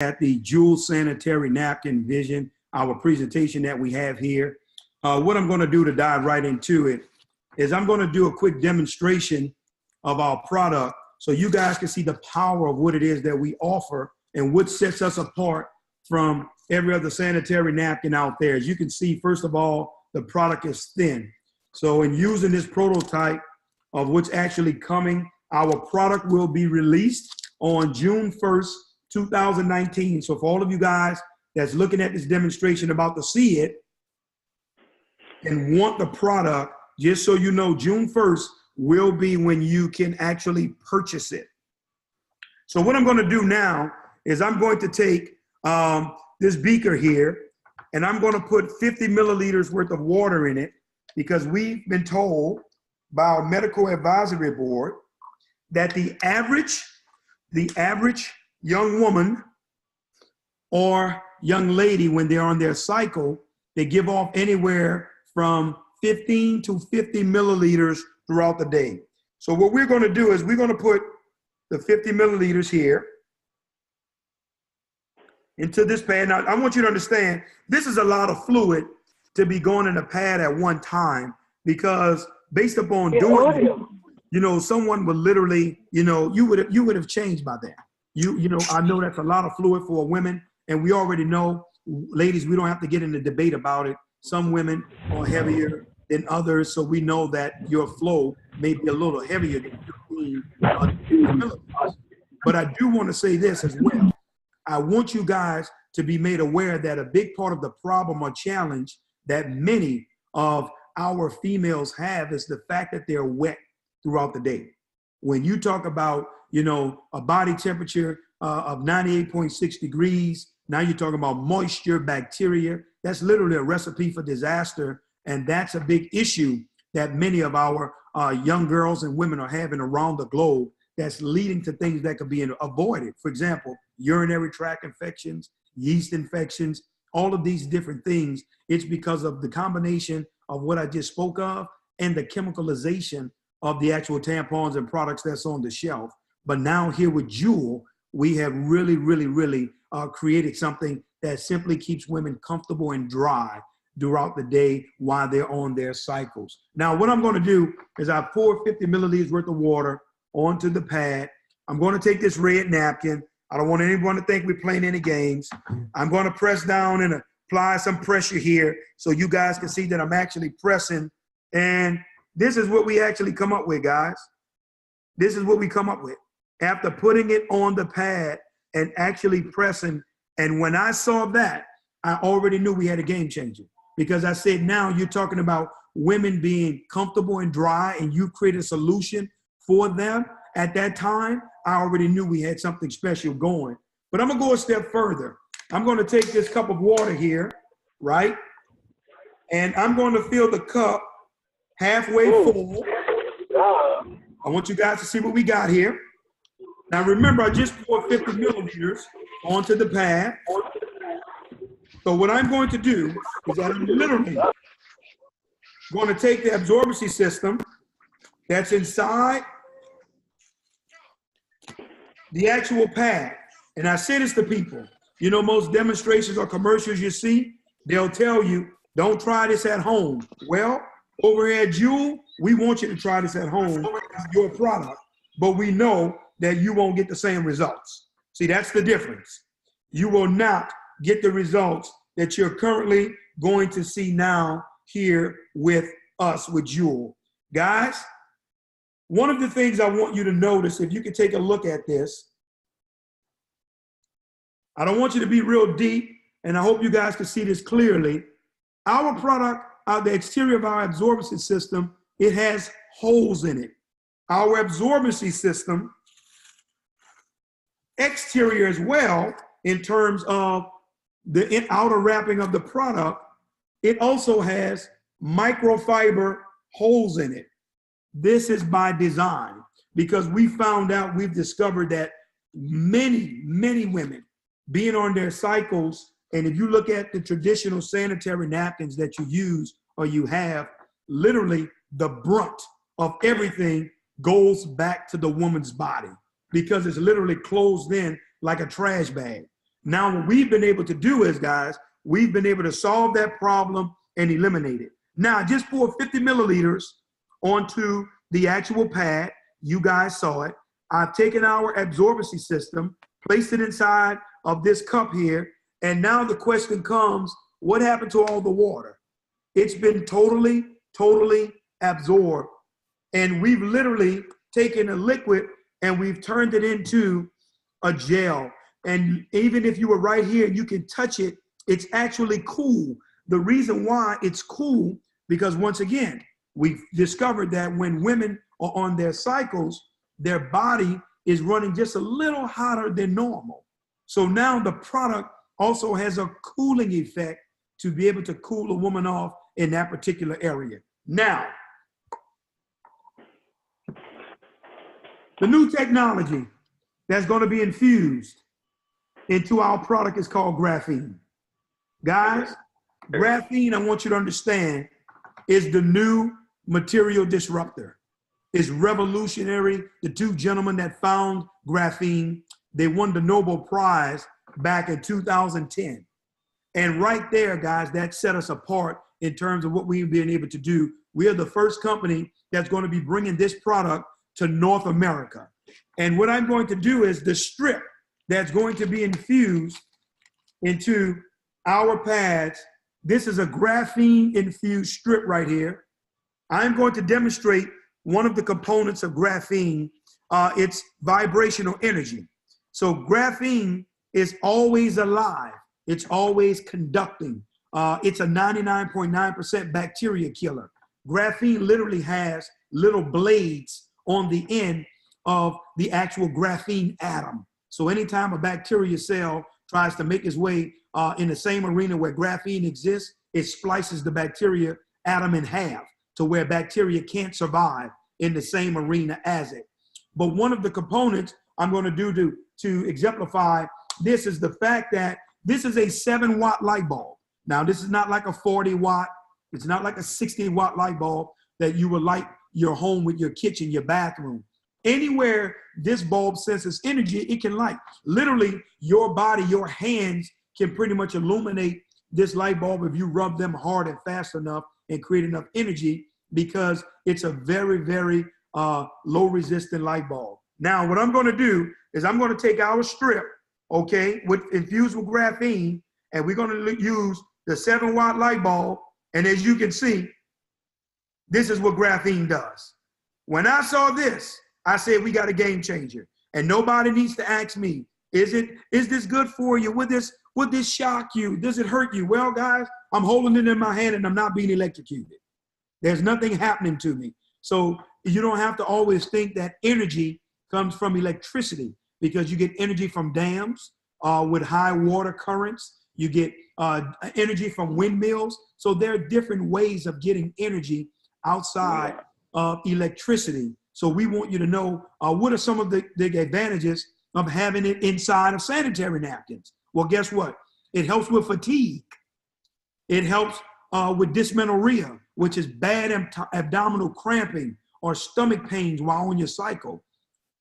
at the Jewel Sanitary Napkin Vision, our presentation that we have here. What I'm going to do to dive right into it is I'm going to do a quick demonstration of our product so you guys can see the power of what it is that we offer and what sets us apart from every other sanitary napkin out there. As you can see, first of all, the product is thin. So in using this prototype of what's actually coming, our product will be released on June 1st, 2019. So for all of you guys that's looking at this demonstration about to see it and want the product, just so you know, June 1st will be when you can actually purchase it. So what I'm going to do now is I'm going to take this beaker here and I'm going to put 50 milliliters worth of water in it, because we've been told by our medical advisory board that the average young woman or young lady, when they're on their cycle, they give off anywhere from 15 to 50 milliliters throughout the day. So what we're going to do is we're going to put the 50 milliliters here into this pad. Now, I want you to understand, this is a lot of fluid to be going in a pad at one time, because based upon doing it, you know, someone would literally, you know, you would have changed by then. You know, I know that's a lot of fluid for women, and we already know, ladies, we don't have to get in the debate about it. Some women are heavier than others, so we know that your flow may be a little heavier than 15 milliliters. But I do want to say this as well. I want you guys to be made aware that a big part of the problem or challenge that many of our females have is the fact that they're wet throughout the day. When you talk about, you know, a body temperature of 98.6 degrees, now you're talking about moisture, bacteria. That's literally a recipe for disaster. And that's a big issue that many of our young girls and women are having around the globe, that's leading to things that could be avoided. For example, urinary tract infections, yeast infections, all of these different things. It's because of the combination of what I just spoke of and the chemicalization of the actual tampons and products that's on the shelf. But now here with Jewel, we have really created something that simply keeps women comfortable and dry throughout the day while they're on their cycles. Now, what I'm going to do is I pour 50 milliliters worth of water onto the pad. I'm going to take this red napkin. I don't want anyone to think we're playing any games. I'm going to press down and apply some pressure here so you guys can see that I'm actually pressing. And this is what we actually come up with, guys. This is what we come up with after putting it on the pad and actually pressing. And when I saw that, I already knew we had a game changer, because I said, now you're talking about women being comfortable and dry, and you created a solution for them. At that time, I already knew we had something special going. But I'm gonna go a step further. I'm gonna take this cup of water here, right? And I'm going to fill the cup halfway full. I want you guys to see what we got here. Now remember, I just poured 50 milliliters onto the pad. So what I'm going to do is that I'm literally going to take the absorbency system that's inside the actual pad. And I say this to people, you know, most demonstrations or commercials you see, they'll tell you, don't try this at home. Well, over here at Jewel, we want you to try this at home. It's your product, but we know that you won't get the same results. See, that's the difference. You will not get the results that you're currently going to see now here with us, with Jewel. Guys, one of the things I want you to notice, if you can take a look at this, I don't want you to be real deep, and I hope you guys can see this clearly. Our product, the exterior of our absorbency system, it has holes in it. Our absorbency system, exterior as well, in terms of the outer wrapping of the product, it also has microfiber holes in it. This is by design, because we've discovered that many women being on their cycles, and if you look at the traditional sanitary napkins that you use or you have, literally the brunt of everything goes back to the woman's body, because it's literally closed in like a trash bag. Now, what we've been able to do is, guys, we've been able to solve that problem and eliminate it. Now, just pour 50 milliliters onto the actual pad. You guys saw it. I've taken our absorbency system, placed it inside of this cup here, and now the question comes, what happened to all the water? It's been totally absorbed, and we've literally taken a liquid and we've turned it into a gel. And even if you were right here, you can touch it, it's actually cool. The reason why it's cool, because once again, we've discovered that when women are on their cycles, their body is running just a little hotter than normal. So now the product also has a cooling effect to be able to cool a woman off in that particular area. Now, the new technology that's going to be infused into our product is called graphene. Guys, graphene, I want you to understand, is the new material disruptor. It's revolutionary. The two gentlemen that found graphene, they won the Nobel Prize back in 2010. And right there, guys, that set us apart in terms of what we've been able to do. We are the first company that's going to be bringing this product to North America. And what I'm going to do is the strip that's going to be infused into our pads. This is a graphene infused strip right here. I'm going to demonstrate one of the components of graphene. It's vibrational energy. So graphene is always alive. It's always conducting. It's a 99.9% bacteria killer. Graphene literally has little blades on the end of the actual graphene atom. So anytime a bacteria cell tries to make its way in the same arena where graphene exists, it splices the bacteria atom in half to where bacteria can't survive in the same arena as it. But one of the components I'm going to do to exemplify this is the fact that this is a 7-watt light bulb. Now, this is not like a 40-watt. It's not like a 60-watt light bulb that you would light your home with, your kitchen, your bathroom. Anywhere this bulb senses energy, it can light. Literally, your body, your hands can pretty much illuminate this light bulb if you rub them hard and fast enough and create enough energy, because it's a very low resistant light bulb. Now, what I'm going to do is I'm going to take our strip, okay, infused with graphene, and we're going to use the 7-watt light bulb. And as you can see, this is what graphene does. When I saw this, I said, we got a game changer. And nobody needs to ask me, is this good for you? Would this shock you? Does it hurt you? Well, guys, I'm holding it in my hand and I'm not being electrocuted. There's nothing happening to me. So you don't have to always think that energy comes from electricity, because you get energy from dams with high water currents. You get energy from windmills. So there are different ways of getting energy outside of electricity. So we want you to know what are some of the advantages of having it inside of sanitary napkins. Well, guess what? It helps with fatigue. It helps with dysmenorrhea, which is bad abdominal cramping or stomach pains while on your cycle.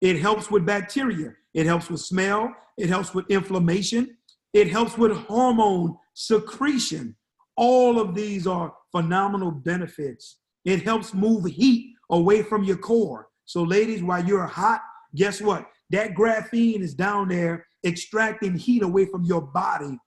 It helps with bacteria. It helps with smell. It helps with inflammation. It helps with hormone secretion. All of these are phenomenal benefits. It helps move heat away from your core. So ladies, while you're hot, guess what? That graphene is down there extracting heat away from your body,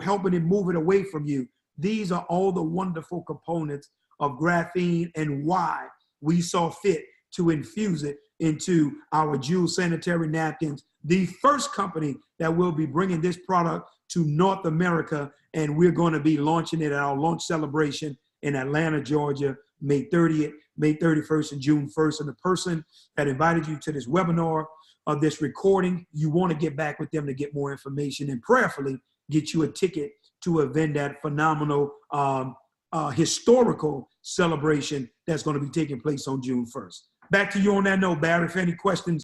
helping it move it away from you. These are all the wonderful components of graphene and why we saw fit to infuse it into our Jewel Sanitary Napkins, the first company that will be bringing this product to North America. And we're going to be launching it at our launch celebration in Atlanta, Georgia, May 30th, May 31st, and June 1st. And the person that invited you to this webinar of this recording, you want to get back with them to get more information and prayerfully get you a ticket to attend that phenomenal historical celebration that's going to be taking place on June 1st. Back to you on that note, Barry, if any questions.